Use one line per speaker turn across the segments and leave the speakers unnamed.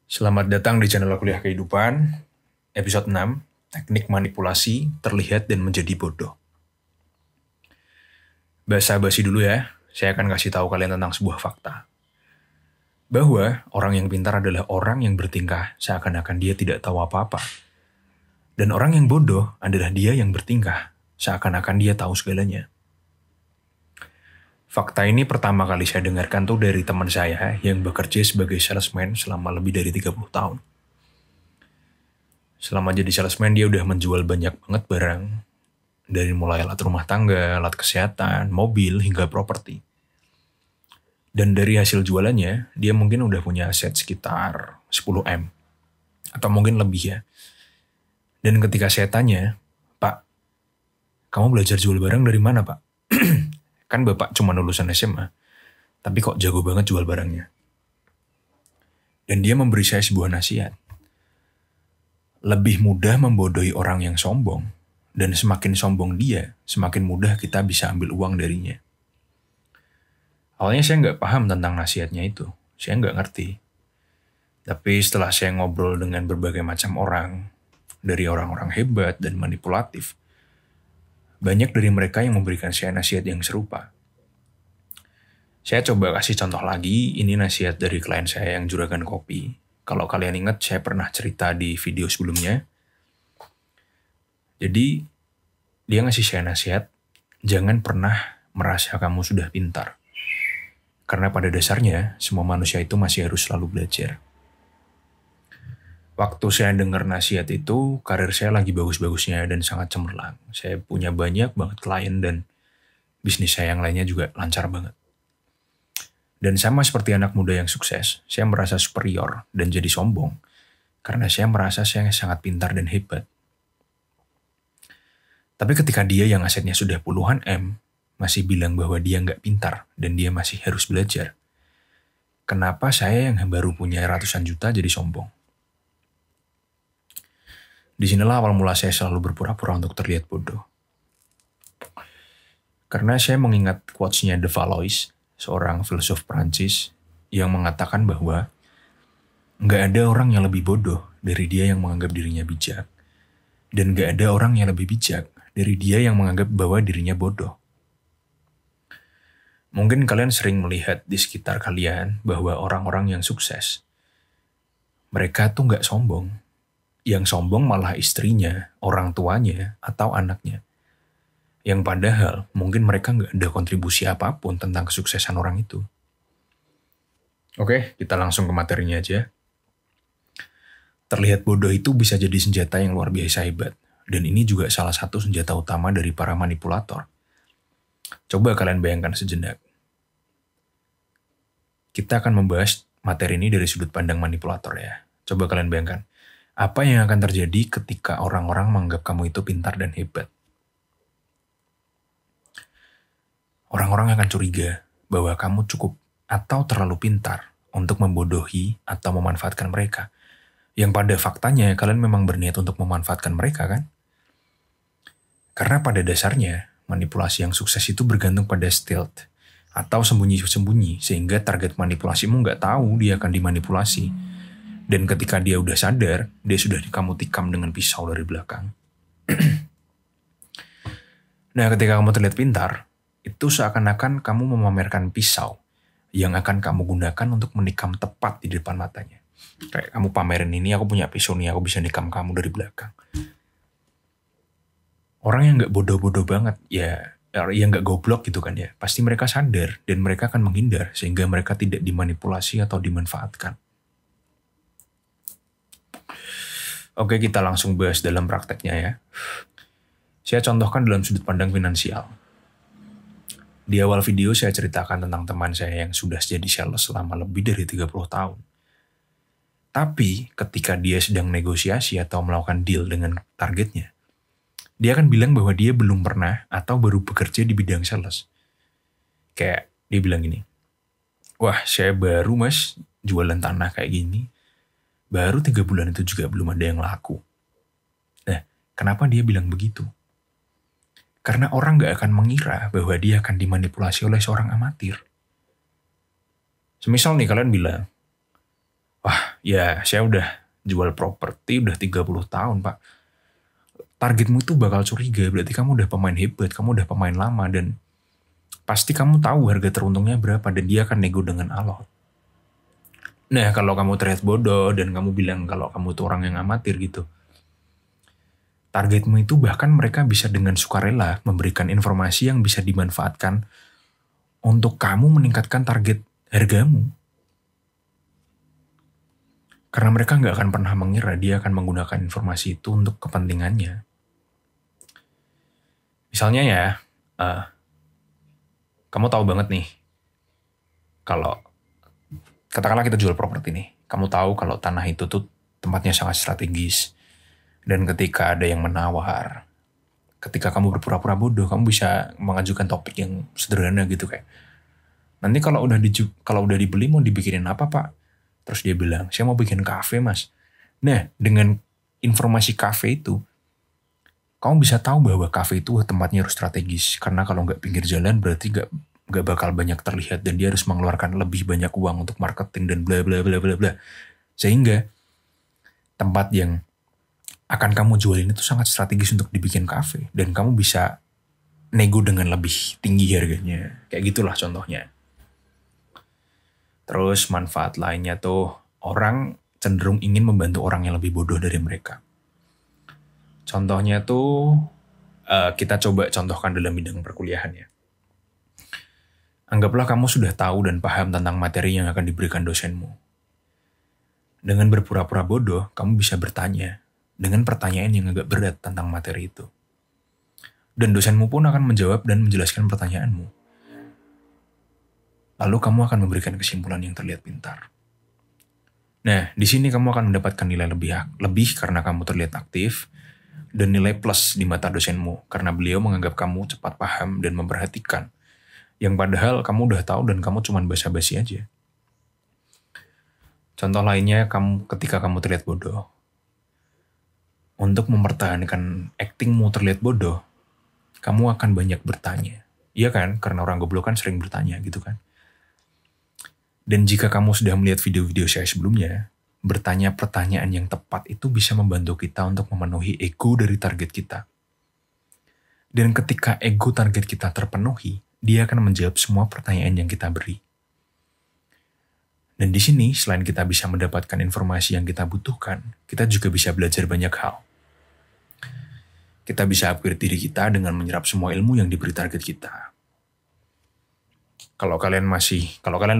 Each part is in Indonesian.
Selamat datang di channel Kuliah Kehidupan, episode 6, Teknik Manipulasi Terlihat dan Menjadi Bodoh. Basa-basi dulu ya, saya akan kasih tahu kalian tentang sebuah fakta. Bahwa orang yang pintar adalah orang yang bertingkah seakan-akan dia tidak tahu apa-apa. Dan orang yang bodoh adalah dia yang bertingkah seakan-akan dia tahu segalanya. Fakta ini pertama kali saya dengarkan tuh dari teman saya yang bekerja sebagai salesman selama lebih dari 30 tahun. Selama jadi salesman dia udah menjual banyak banget barang. Dari mulai alat rumah tangga, alat kesehatan, mobil, hingga properti. Dan dari hasil jualannya, dia mungkin udah punya aset sekitar 10M. Atau mungkin lebih ya. Dan ketika saya tanya, "Pak, kamu belajar jual barang dari mana, Pak?" Kan Bapak cuma lulusan SMA, tapi kok jago banget jual barangnya. Dan dia memberi saya sebuah nasihat. Lebih mudah membodohi orang yang sombong, dan semakin sombong dia, semakin mudah kita bisa ambil uang darinya. Awalnya saya nggak paham tentang nasihatnya itu, saya nggak ngerti. Tapi setelah saya ngobrol dengan berbagai macam orang, dari orang-orang hebat dan manipulatif, banyak dari mereka yang memberikan saya nasihat yang serupa. Saya coba kasih contoh lagi, ini nasihat dari klien saya yang juragan kopi. Kalau kalian ingat, saya pernah cerita di video sebelumnya. Jadi, dia ngasih saya nasihat, jangan pernah merasa kamu sudah pintar. Karena pada dasarnya, semua manusia itu masih harus selalu belajar. Waktu saya dengar nasihat itu, karir saya lagi bagus-bagusnya dan sangat cemerlang. Saya punya banyak banget klien dan bisnis saya yang lainnya juga lancar banget. Dan sama seperti anak muda yang sukses, saya merasa superior dan jadi sombong. Karena saya merasa saya sangat pintar dan hebat. Tapi ketika dia yang asetnya sudah puluhan M, masih bilang bahwa dia nggak pintar dan dia masih harus belajar. Kenapa saya yang baru punya ratusan juta jadi sombong? Disinilah awal mula saya selalu berpura-pura untuk terlihat bodoh. Karena saya mengingat quotes-nya De Valois, seorang filsuf Prancis, yang mengatakan bahwa nggak ada orang yang lebih bodoh dari dia yang menganggap dirinya bijak. Dan nggak ada orang yang lebih bijak dari dia yang menganggap bahwa dirinya bodoh. Mungkin kalian sering melihat di sekitar kalian bahwa orang-orang yang sukses, mereka tuh nggak sombong. Yang sombong malah istrinya, orang tuanya, atau anaknya. Yang padahal mungkin mereka nggak ada kontribusi apapun tentang kesuksesan orang itu. Oke, kita langsung ke materinya aja. Terlihat bodoh itu bisa jadi senjata yang luar biasa hebat. Dan ini juga salah satu senjata utama dari para manipulator. Coba kalian bayangkan sejenak. Kita akan membahas materi ini dari sudut pandang manipulator ya. Coba kalian bayangkan. Apa yang akan terjadi ketika orang-orang menganggap kamu itu pintar dan hebat? Orang-orang akan curiga bahwa kamu cukup atau terlalu pintar untuk membodohi atau memanfaatkan mereka. Yang pada faktanya kalian memang berniat untuk memanfaatkan mereka kan? Karena pada dasarnya manipulasi yang sukses itu bergantung pada stealth atau sembunyi-sembunyi sehingga target manipulasimu nggak tahu dia akan dimanipulasi. Dan ketika dia udah sadar, dia sudah kamu tikam dengan pisau dari belakang. Nah, ketika kamu terlihat pintar, itu seakan-akan kamu memamerkan pisau yang akan kamu gunakan untuk menikam tepat di depan matanya. Kayak kamu pamerin ini, aku punya pisau nih, aku bisa nikam kamu dari belakang. Orang yang nggak bodoh-bodoh banget, ya yang nggak goblok gitu kan ya, pasti mereka sadar dan mereka akan menghindar sehingga mereka tidak dimanipulasi atau dimanfaatkan. Oke, kita langsung bahas dalam prakteknya ya. Saya contohkan dalam sudut pandang finansial. Di awal video saya ceritakan tentang teman saya yang sudah jadi sales selama lebih dari 30 tahun. Tapi ketika dia sedang negosiasi atau melakukan deal dengan targetnya, dia akan bilang bahwa dia belum pernah atau baru bekerja di bidang sales. Kayak dia bilang gini, "Wah, saya baru mas jualan tanah kayak gini. Baru 3 bulan itu juga belum ada yang laku." Nah, kenapa dia bilang begitu? Karena orang gak akan mengira bahwa dia akan dimanipulasi oleh seorang amatir. Semisal nih kalian bilang, "Wah, ya saya udah jual properti udah 30 tahun Pak. Targetmu itu bakal curiga, berarti kamu udah pemain hebat, kamu udah pemain lama, dan pasti kamu tahu harga teruntungnya berapa, dan dia akan nego dengan alot. Nah, kalau kamu terlihat bodoh dan kamu bilang kalau kamu tuh orang yang amatir gitu, targetmu itu bahkan mereka bisa dengan sukarela memberikan informasi yang bisa dimanfaatkan untuk kamu meningkatkan target hargamu. Karena mereka nggak akan pernah mengira dia akan menggunakan informasi itu untuk kepentingannya. Misalnya ya, kamu tahu banget nih, kalau katakanlah kita jual properti nih, kamu tahu kalau tanah itu tuh tempatnya sangat strategis, dan ketika ada yang menawar, ketika kamu berpura-pura bodoh, kamu bisa mengajukan topik yang sederhana gitu kayak, nanti kalau udah dibeli mau dibikinin apa Pak? Terus dia bilang, saya mau bikin kafe Mas. Nah, dengan informasi kafe itu, kamu bisa tahu bahwa kafe itu tempatnya harus strategis, karena kalau nggak pinggir jalan berarti nggak bakal banyak terlihat, dan dia harus mengeluarkan lebih banyak uang untuk marketing dan bla bla bla bla bla. Sehingga tempat yang akan kamu jualin itu sangat strategis untuk dibikin kafe, dan kamu bisa nego dengan lebih tinggi harganya. Kayak gitulah contohnya. Terus manfaat lainnya tuh, orang cenderung ingin membantu orang yang lebih bodoh dari mereka. Contohnya tuh, kita coba contohkan dalam bidang perkuliahan ya. Anggaplah kamu sudah tahu dan paham tentang materi yang akan diberikan dosenmu. Dengan berpura-pura bodoh, kamu bisa bertanya dengan pertanyaan yang agak berat tentang materi itu. Dan dosenmu pun akan menjawab dan menjelaskan pertanyaanmu. Lalu kamu akan memberikan kesimpulan yang terlihat pintar. Nah, di sini kamu akan mendapatkan nilai lebih karena kamu terlihat aktif, dan nilai plus di mata dosenmu karena beliau menganggap kamu cepat paham dan memperhatikan, yang padahal kamu udah tahu dan kamu cuma basa-basi aja. Contoh lainnya, ketika kamu terlihat bodoh. Untuk mempertahankan aktingmu terlihat bodoh, kamu akan banyak bertanya. Iya kan? Karena orang goblok kan sering bertanya gitu kan. Dan jika kamu sudah melihat video-video saya sebelumnya, bertanya pertanyaan yang tepat itu bisa membantu kita untuk memenuhi ego dari target kita. Dan ketika ego target kita terpenuhi, dia akan menjawab semua pertanyaan yang kita beri. Dan di sini, selain kita bisa mendapatkan informasi yang kita butuhkan, kita juga bisa belajar banyak hal. Kita bisa upgrade diri kita dengan menyerap semua ilmu yang diberi target kita. Kalau kalian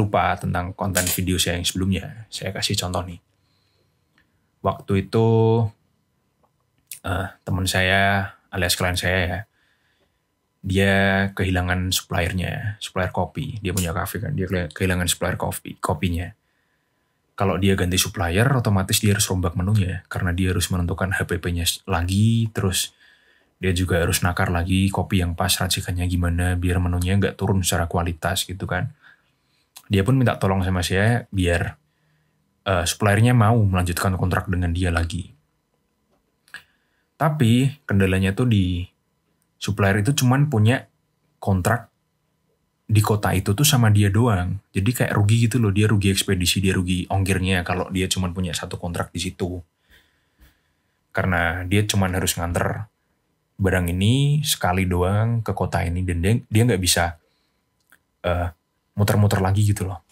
lupa tentang konten video saya yang sebelumnya, saya kasih contoh nih. Waktu itu teman saya alias klien saya ya, dia kehilangan suppliernya, supplier kopi. Dia punya kafe kan, dia kehilangan supplier kopinya. Kalau dia ganti supplier, otomatis dia harus rombak menunya, karena dia harus menentukan HPP-nya lagi, terus dia juga harus nakar lagi kopi yang pas racikannya gimana, biar menunya nggak turun secara kualitas gitu kan. Dia pun minta tolong sama saya biar suppliernya mau melanjutkan kontrak dengan dia lagi. Tapi kendalanya tuh di supplier itu cuman punya kontrak di kota itu tuh sama dia doang. Jadi kayak rugi gitu loh, dia rugi ekspedisi, dia rugi ongkirnya kalau dia cuman punya satu kontrak di situ. Karena dia cuman harus nganter barang ini sekali doang ke kota ini, dan dia nggak bisa muter-muter lagi gitu loh.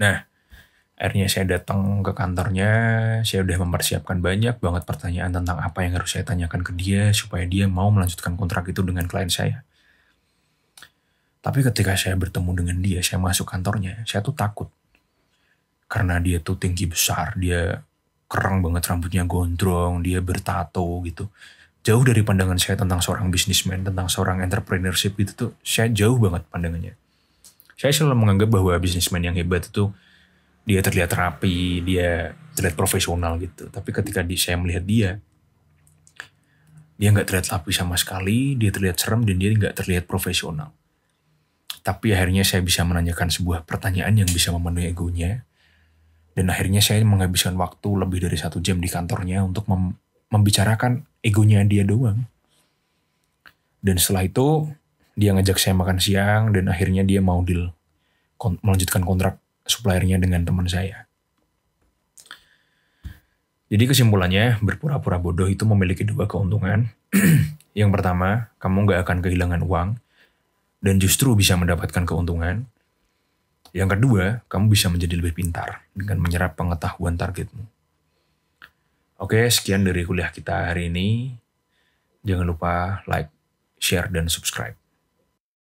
Nah, akhirnya saya datang ke kantornya, saya udah mempersiapkan banyak banget pertanyaan tentang apa yang harus saya tanyakan ke dia supaya dia mau melanjutkan kontrak itu dengan klien saya. Tapi ketika saya bertemu dengan dia, saya masuk kantornya, saya tuh takut. Karena dia tuh tinggi besar, dia kerang banget, rambutnya gondrong, dia bertato gitu. Jauh dari pandangan saya tentang seorang businessman, tentang seorang entrepreneurship gitu tuh, saya jauh banget pandangannya. Saya selalu menganggap bahwa businessman yang hebat itu, dia terlihat rapi, dia terlihat profesional gitu. Tapi ketika saya melihat dia nggak terlihat rapi sama sekali, dia terlihat serem, dan dia nggak terlihat profesional. Tapi akhirnya saya bisa menanyakan sebuah pertanyaan yang bisa memenuhi egonya, dan akhirnya saya menghabiskan waktu lebih dari 1 jam di kantornya untuk membicarakan egonya dia doang. Dan setelah itu, dia ngajak saya makan siang, dan akhirnya dia mau melanjutkan kontrak suppliernya dengan teman saya. Jadi kesimpulannya, berpura-pura bodoh itu memiliki dua keuntungan. Yang pertama, kamu nggak akan kehilangan uang, dan justru bisa mendapatkan keuntungan. Yang kedua, kamu bisa menjadi lebih pintar dengan menyerap pengetahuan targetmu. Oke, sekian dari kuliah kita hari ini. Jangan lupa like, share, dan subscribe.